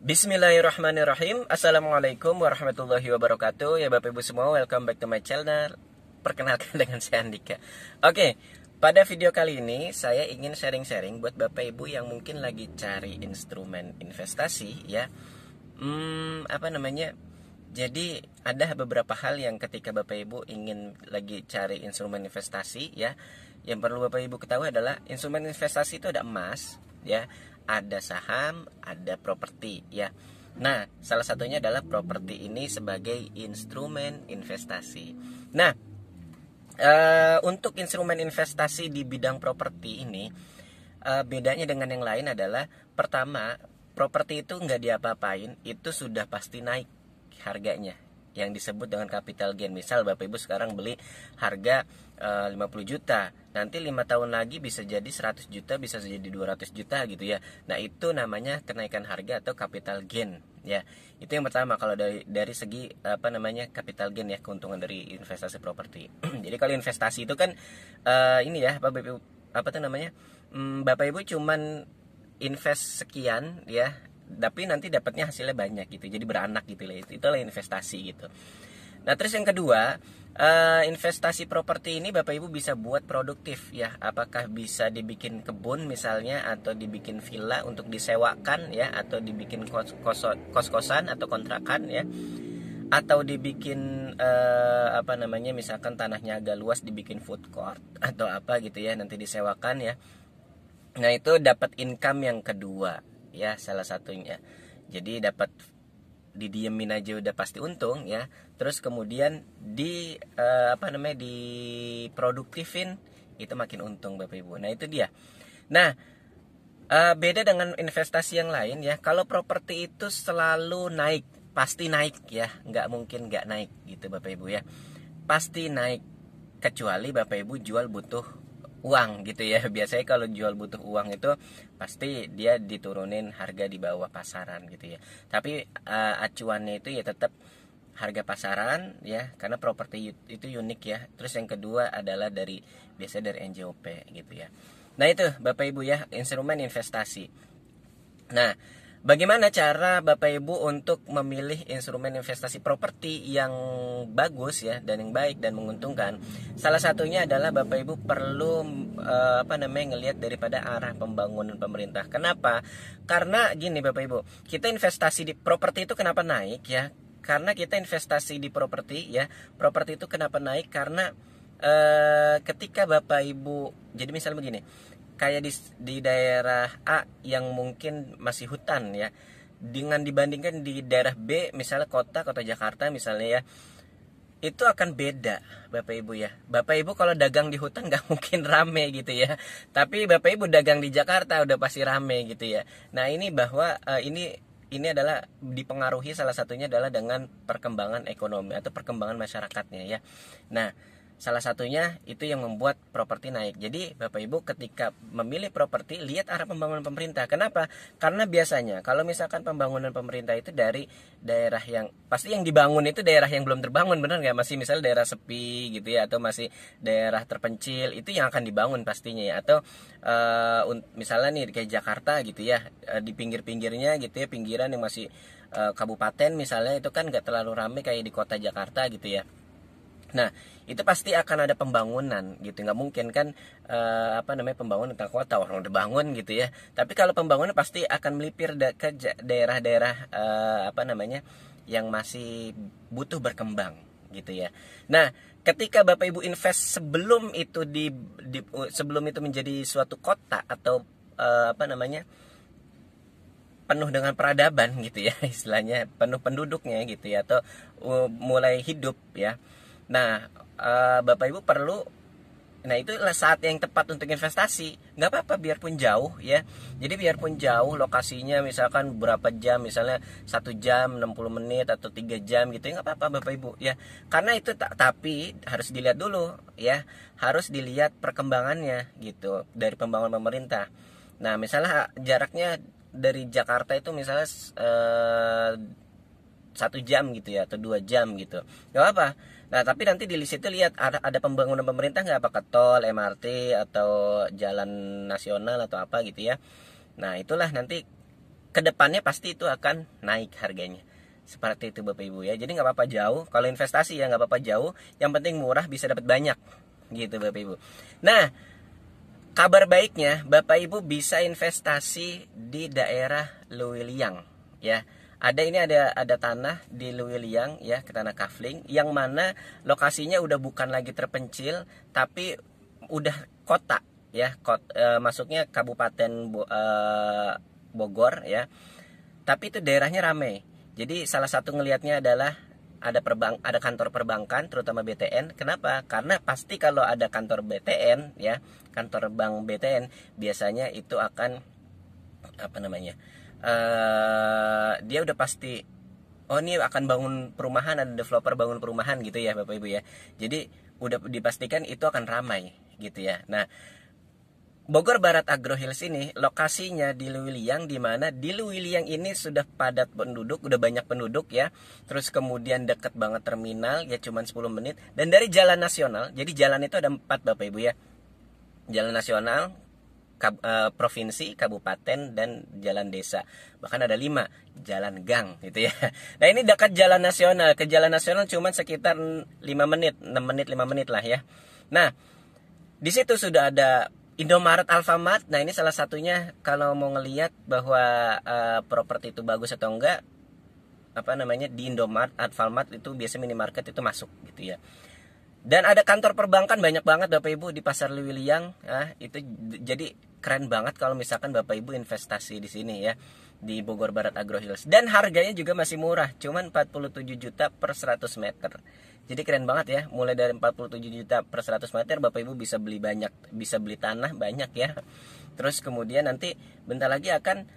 Bismillahirrahmanirrahim. Assalamualaikum warahmatullahi wabarakatuh. Ya Bapak Ibu semua, welcome back to my channel. Perkenalkan dengan saya Andika. Oke, pada video kali ini saya ingin sharing-sharing buat Bapak Ibu yang mungkin lagi cari instrumen investasi ya. Jadi ada beberapa hal yang ketika Bapak Ibu ingin lagi cari instrumen investasi ya, yang perlu Bapak Ibu ketahui adalah instrumen investasi itu ada emas ya, ada saham, ada properti ya. Nah, salah satunya adalah properti ini sebagai instrumen investasi. Nah, untuk instrumen investasi di bidang properti ini, bedanya dengan yang lain adalah pertama, properti itu nggak diapa-apain, itu sudah pasti naik harganya, yang disebut dengan capital gain. Misal Bapak Ibu sekarang beli harga 50 juta, nanti 5 tahun lagi bisa jadi 100 juta, bisa jadi 200 juta gitu ya. Nah, itu namanya kenaikan harga atau capital gain ya. Itu yang pertama kalau dari segi capital gain ya, keuntungan dari investasi properti. Jadi kalau investasi itu kan ini ya Bapak Ibu, Bapak Ibu cuman invest sekian ya, tapi nanti dapatnya hasilnya banyak gitu, jadi beranak gitu lah, itulah investasi gitu. Nah, terus yang kedua, investasi properti ini Bapak Ibu bisa buat produktif ya. Apakah bisa dibikin kebun misalnya, atau dibikin villa untuk disewakan ya, atau dibikin kos-kosan atau kontrakan ya, atau dibikin misalkan tanahnya agak luas dibikin food court atau apa gitu ya, nanti disewakan ya. Nah, itu dapat income yang kedua ya, salah satunya. Jadi dapat didiemin aja udah pasti untung ya. Terus kemudian diproduktifin, itu makin untung Bapak Ibu. Nah, itu dia. Nah, beda dengan investasi yang lain ya. Kalau properti itu selalu naik, pasti naik ya, nggak mungkin nggak naik gitu Bapak Ibu ya. Pasti naik, kecuali Bapak Ibu jual butuh uang gitu ya. Biasanya kalau jual butuh uang itu pasti dia diturunin harga di bawah pasaran gitu ya. Tapi acuannya itu ya tetap harga pasaran ya, karena properti itu unik ya. Terus yang kedua adalah biasanya dari NJOP gitu ya. Nah, itu Bapak Ibu ya, instrumen investasi. Nah, bagaimana cara Bapak Ibu untuk memilih instrumen investasi properti yang bagus ya, dan yang baik dan menguntungkan? Salah satunya adalah Bapak Ibu perlu ngelihat daripada arah pembangunan pemerintah. Kenapa? Karena gini Bapak Ibu, kita investasi di properti itu kenapa naik ya? Karena kita investasi di properti ya, properti itu kenapa naik? Karena ketika Bapak Ibu, jadi misal begini, kayak di daerah A yang mungkin masih hutan ya, dengan dibandingkan di daerah B misalnya kota Jakarta misalnya ya, itu akan beda Bapak Ibu ya. Bapak Ibu kalau dagang di hutan nggak mungkin rame gitu ya, tapi Bapak Ibu dagang di Jakarta udah pasti rame gitu ya. Nah, ini bahwa ini adalah dipengaruhi, salah satunya adalah dengan perkembangan ekonomi atau perkembangan masyarakatnya ya. Nah, salah satunya itu yang membuat properti naik. Jadi Bapak Ibu ketika memilih properti, lihat arah pembangunan pemerintah. Kenapa? Karena biasanya kalau misalkan pembangunan pemerintah itu dari daerah yang, pasti yang dibangun itu daerah yang belum terbangun, benar nggak? Masih misalnya daerah sepi gitu ya, atau masih daerah terpencil, itu yang akan dibangun pastinya ya. Atau misalnya nih kayak Jakarta gitu ya, di pinggir-pinggirnya gitu ya, pinggiran yang masih kabupaten misalnya, itu kan nggak terlalu ramai kayak di kota Jakarta gitu ya. Nah, itu pasti akan ada pembangunan gitu, nggak mungkin kan pembangunan tentang kota orang udah bangun gitu ya. Tapi kalau pembangunan pasti akan melipir ke daerah-daerah yang masih butuh berkembang gitu ya. Nah, ketika Bapak Ibu invest sebelum itu sebelum itu menjadi suatu kota atau penuh dengan peradaban gitu ya, istilahnya penuh penduduknya gitu ya, atau mulai hidup ya. Nah, Bapak Ibu perlu, nah itulah saat yang tepat untuk investasi. Nggak apa-apa biarpun jauh ya. Jadi biarpun jauh lokasinya, misalkan berapa jam, misalnya 1 jam 60 menit atau 3 jam gitu ya, nggak apa-apa Bapak Ibu ya. Karena itu tapi harus dilihat dulu ya, harus dilihat perkembangannya gitu dari pembangunan pemerintah. Nah, misalnya jaraknya dari Jakarta itu misalnya 1 jam gitu ya, atau 2 jam gitu, nggak apa. Nah, tapi nanti di situ lihat ada pembangunan pemerintah nggak, apakah tol, MRT, atau jalan nasional atau apa gitu ya. Nah, itulah nanti kedepannya pasti itu akan naik harganya. Seperti itu Bapak Ibu ya. Jadi nggak apa-apa jauh. Kalau investasi ya nggak apa-apa jauh. Yang penting murah, bisa dapat banyak. Gitu Bapak Ibu. Nah, kabar baiknya Bapak Ibu bisa investasi di daerah Luiliang ya. Ada tanah di Luiliang ya, ke tanah Kafling, yang mana lokasinya udah bukan lagi terpencil tapi udah kota ya, masuknya Kabupaten Bogor ya. Tapi itu daerahnya ramai. Jadi salah satu ngelihatnya adalah ada kantor perbankan, terutama BTN. Kenapa? Karena pasti kalau ada kantor BTN ya, kantor bank BTN, biasanya itu akan apa namanya? Dia udah pasti, oh ini akan bangun perumahan, ada developer bangun perumahan gitu ya Bapak Ibu ya. Jadi udah dipastikan itu akan ramai gitu ya. Nah, Bogor Barat Agro Hills ini lokasinya di Luiliang, di mana di Luiliang ini sudah padat penduduk, udah banyak penduduk ya. Terus kemudian dekat banget terminal ya, cuman 10 menit, dan dari jalan nasional. Jadi jalan itu ada 4 Bapak Ibu ya. Jalan nasional, provinsi, kabupaten, dan jalan desa. Bahkan ada 5 jalan gang gitu ya. Nah, ini dekat jalan nasional. Ke jalan nasional cuman sekitar 5 menit, 6 menit, 5 menit lah ya. Nah, di situ sudah ada Indomaret, Alfamart. Nah, ini salah satunya kalau mau ngelihat bahwa properti itu bagus atau enggak, apa namanya, di Indomaret, Alfamart itu biasa minimarket itu masuk gitu ya. Dan ada kantor perbankan banyak banget Bapak Ibu di Pasar Luiliang. Itu jadi keren banget kalau misalkan Bapak Ibu investasi di sini ya, di Bogor Barat Agro Hills. Dan harganya juga masih murah, cuman 47 juta per 100 meter. Jadi keren banget ya, mulai dari 47 juta per 100 meter Bapak Ibu bisa beli banyak, bisa beli tanah banyak ya. Terus kemudian nanti bentar lagi akan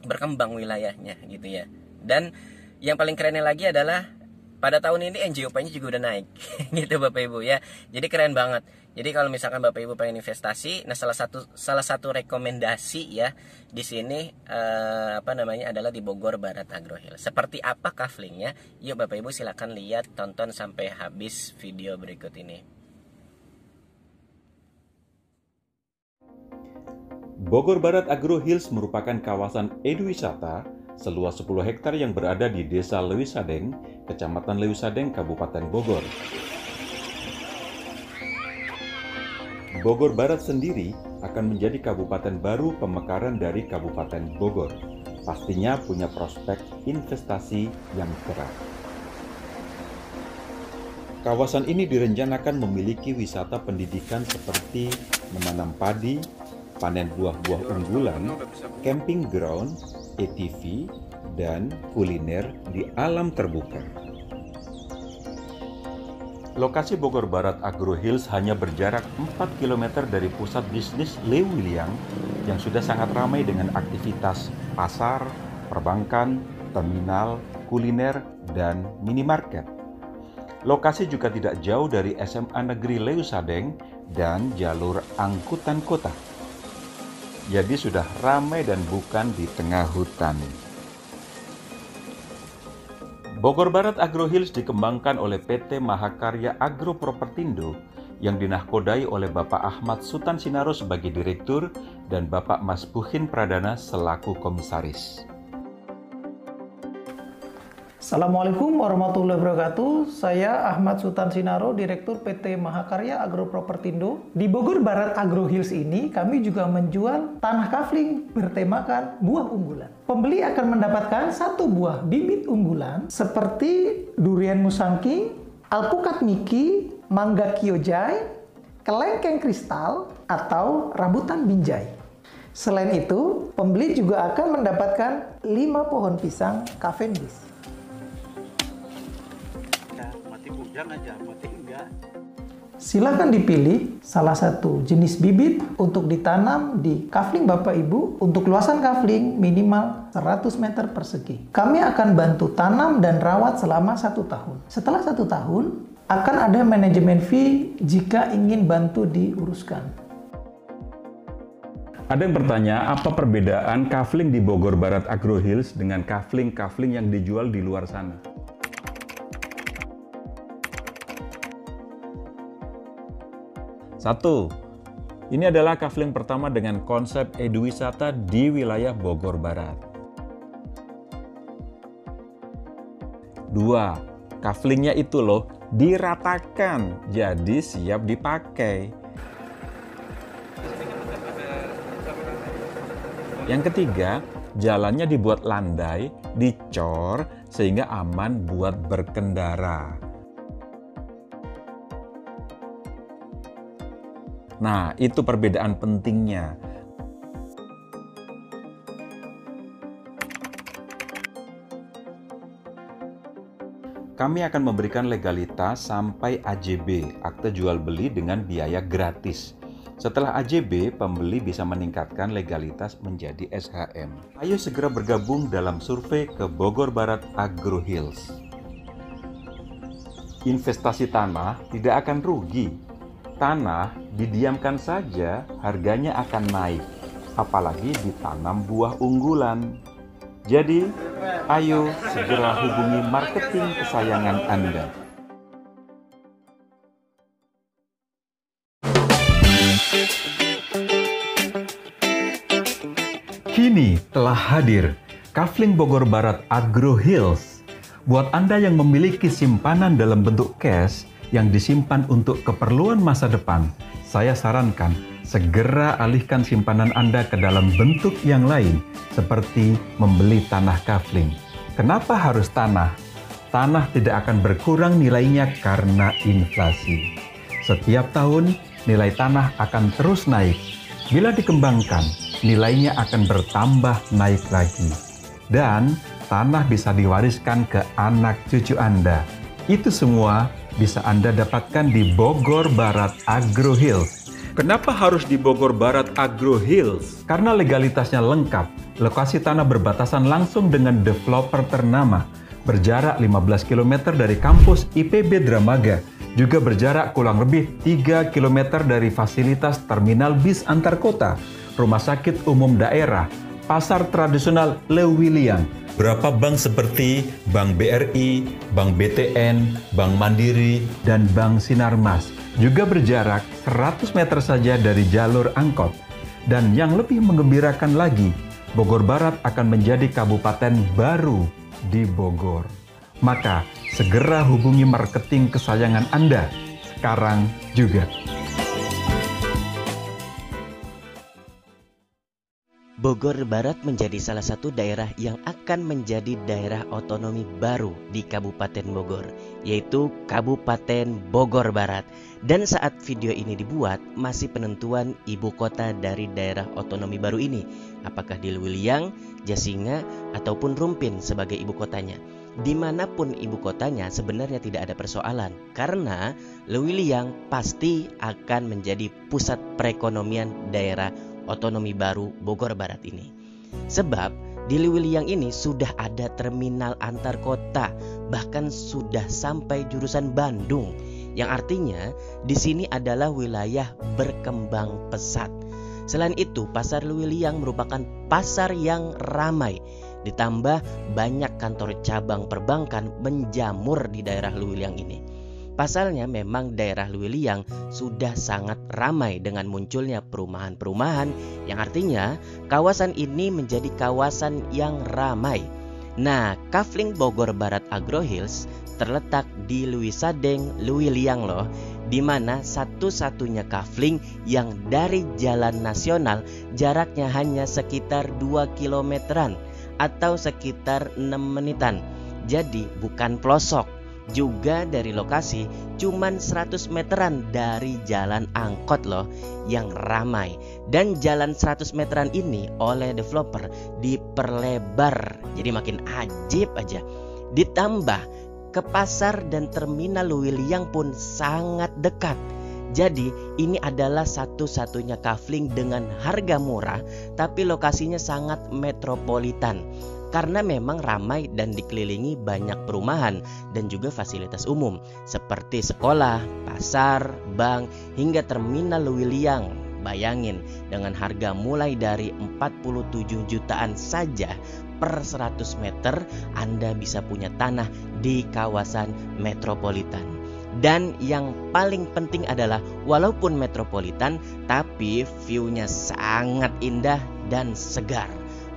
berkembang wilayahnya gitu ya. Dan yang paling kerennya lagi adalah pada tahun ini NJOP-nya juga udah naik gitu Bapak Ibu ya. Jadi keren banget. Jadi kalau misalkan Bapak Ibu pengen investasi, nah salah satu rekomendasi ya di sini adalah di Bogor Barat Agro Hills. Seperti apa kaflingnya? Yuk Bapak Ibu silakan lihat, tonton sampai habis video berikut ini. Bogor Barat Agro Hills merupakan kawasan eduwisata seluas 10 hektar yang berada di Desa Lewisadeng, Kecamatan Lewisadeng, Kabupaten Bogor. Bogor Barat sendiri akan menjadi kabupaten baru pemekaran dari Kabupaten Bogor. Pastinya punya prospek investasi yang cerah. Kawasan ini direncanakan memiliki wisata pendidikan seperti menanam padi, panen buah-buah unggulan, camping ground, ATV, dan kuliner di alam terbuka. Lokasi Bogor Barat Agro Hills hanya berjarak 4 km dari pusat bisnis Luiliang yang sudah sangat ramai dengan aktivitas pasar, perbankan, terminal, kuliner, dan minimarket. Lokasi juga tidak jauh dari SMA Negeri Lewisadeng dan jalur angkutan kota. Jadi sudah ramai dan bukan di tengah hutan. Bogor Barat Agro Hills dikembangkan oleh PT Mahakarya Agro Propertindo yang dinahkodai oleh Bapak Ahmad Sutan Sinaro sebagai direktur dan Bapak Mas Buhin Pradana selaku komisaris. Assalamualaikum warahmatullahi wabarakatuh. Saya Ahmad Sutan Sinaro, Direktur PT Mahakarya Agro Propertindo. Di Bogor Barat Agro Hills ini kami juga menjual tanah kafling bertemakan buah unggulan. Pembeli akan mendapatkan 1 buah bibit unggulan seperti durian musangking, alpukat miki, mangga kyojai, kelengkeng kristal, atau rambutan binjai. Selain itu, pembeli juga akan mendapatkan 5 pohon pisang Cavendish. Silakan dipilih salah satu jenis bibit untuk ditanam di kafling Bapak Ibu untuk luasan kafling minimal 100 meter persegi. Kami akan bantu tanam dan rawat selama 1 tahun. Setelah 1 tahun, akan ada manajemen fee jika ingin bantu diuruskan. Ada yang bertanya, apa perbedaan kafling di Bogor Barat Agro Hills dengan kafling-kafling yang dijual di luar sana? Satu, Ini adalah kafling pertama dengan konsep eduwisata di wilayah Bogor Barat. 2. Kaflingnya itu loh diratakan, jadi siap dipakai. Yang ketiga, jalannya dibuat landai, dicor, sehingga aman buat berkendara. Nah, itu perbedaan pentingnya. Kami akan memberikan legalitas sampai AJB, akte jual beli dengan biaya gratis. Setelah AJB, pembeli bisa meningkatkan legalitas menjadi SHM. Ayo segera bergabung dalam survei ke Bogor Barat Agro Hills. Investasi tanah tidak akan rugi. Tanah didiamkan saja, harganya akan naik. Apalagi ditanam buah unggulan. Jadi, ayo segera hubungi marketing kesayangan Anda. Kini telah hadir Kafling Bogor Barat Agro Hills. Buat Anda yang memiliki simpanan dalam bentuk cash yang disimpan untuk keperluan masa depan, saya sarankan segera alihkan simpanan Anda ke dalam bentuk yang lain, seperti membeli tanah kafling. Kenapa harus tanah? Tanah tidak akan berkurang nilainya karena inflasi. Setiap tahun, nilai tanah akan terus naik. Bila dikembangkan, nilainya akan bertambah naik lagi. Dan tanah bisa diwariskan ke anak cucu Anda. Itu semua bisa Anda dapatkan di Bogor Barat Agro Hills. Kenapa harus di Bogor Barat Agro Hills? Karena legalitasnya lengkap. Lokasi tanah berbatasan langsung dengan developer ternama. Berjarak 15 km dari kampus IPB Dramaga. Juga berjarak kurang lebih 3 km dari fasilitas terminal bis antar kota, rumah sakit umum daerah, pasar tradisional Lewiliang. Berapa bank seperti Bank BRI, Bank BTN, Bank Mandiri, dan Bank Sinarmas juga berjarak 100 meter saja dari jalur angkot. Dan yang lebih menggembirakan lagi, Bogor Barat akan menjadi kabupaten baru di Bogor. Maka segera hubungi marketing kesayangan Anda sekarang juga. Bogor Barat menjadi salah satu daerah yang akan menjadi daerah otonomi baru di Kabupaten Bogor, yaitu Kabupaten Bogor Barat. Dan saat video ini dibuat, masih penentuan ibu kota dari daerah otonomi baru ini, apakah di Lewiliang, Jasinga, ataupun Rumpin sebagai ibu kotanya. Dimanapun ibu kotanya sebenarnya tidak ada persoalan, karena Lewiliang pasti akan menjadi pusat perekonomian daerah otonomi baru Bogor Barat ini. Sebab di Lewiliang ini sudah ada terminal antar kota, bahkan sudah sampai jurusan Bandung, yang artinya di sini adalah wilayah berkembang pesat. Selain itu, pasar Lewiliang merupakan pasar yang ramai, ditambah banyak kantor cabang perbankan menjamur di daerah Lewiliang ini. Pasalnya memang daerah Lewiliang sudah sangat ramai dengan munculnya perumahan-perumahan, yang artinya kawasan ini menjadi kawasan yang ramai. Nah, Kafling Bogor Barat Agro Hills terletak di Lewisadeng, Lewiliang loh, di mana satu-satunya kafling yang dari jalan nasional jaraknya hanya sekitar 2 kilometeran atau sekitar 6 menitan. Jadi bukan pelosok. Juga dari lokasi cuman 100 meteran dari jalan angkot loh yang ramai. Dan jalan 100 meteran ini oleh developer diperlebar, jadi makin ajib aja. Ditambah ke pasar dan terminal Lewiliang pun sangat dekat. Jadi ini adalah satu-satunya kafling dengan harga murah, tapi lokasinya sangat metropolitan. Karena memang ramai dan dikelilingi banyak perumahan dan juga fasilitas umum seperti sekolah, pasar, bank, hingga terminal Lewiliang. Bayangin, dengan harga mulai dari 47 jutaan saja per 100 meter, Anda bisa punya tanah di kawasan metropolitan. Dan yang paling penting adalah walaupun metropolitan, tapi view-nya sangat indah dan segar.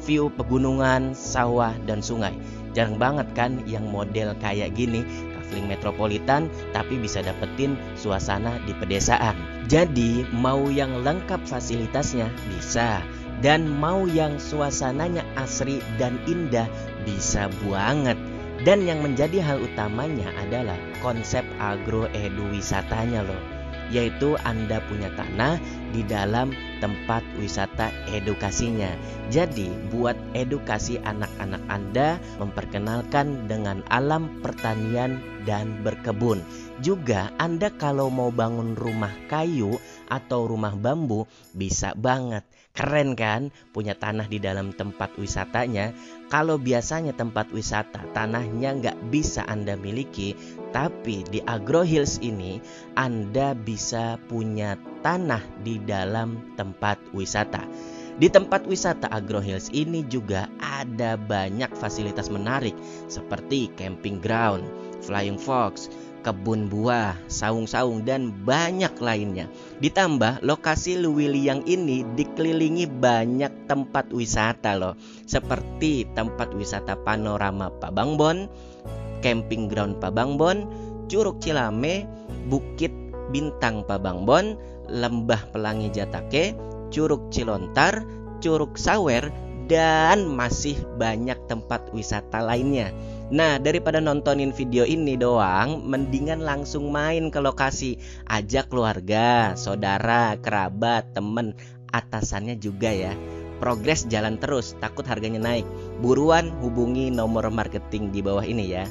View pegunungan, sawah, dan sungai. Jarang banget kan yang model kayak gini, kafling metropolitan tapi bisa dapetin suasana di pedesaan. Jadi mau yang lengkap fasilitasnya bisa, dan mau yang suasananya asri dan indah bisa banget. Dan yang menjadi hal utamanya adalah konsep agroeduwisatanya loh, yaitu Anda punya tanah di dalam tempat wisata edukasinya. Jadi buat edukasi anak-anak Anda, memperkenalkan dengan alam pertanian dan berkebun. Juga Anda kalau mau bangun rumah kayu atau rumah bambu bisa banget. Keren kan punya tanah di dalam tempat wisatanya. Kalau biasanya tempat wisata tanahnya nggak bisa Anda miliki, tapi di Agro Hills ini Anda bisa punya tanah di dalam tempat wisata. Di tempat wisata Agro Hills ini juga ada banyak fasilitas menarik seperti camping ground, flying fox, kebun buah, saung-saung, dan banyak lainnya. Ditambah lokasi Lewiliang ini dikelilingi banyak tempat wisata loh, seperti tempat wisata panorama Pabangbon, camping ground Pabangbon, Curug Cilame, Bukit Bintang Pabangbon, Lembah Pelangi Jatake, Curug Cilontar, Curug Sawer, dan masih banyak tempat wisata lainnya. Nah, daripada nontonin video ini doang, mendingan langsung main ke lokasi. Ajak keluarga, saudara, kerabat, temen, atasannya juga ya. Progres jalan terus, takut harganya naik. Buruan hubungi nomor marketing di bawah ini ya.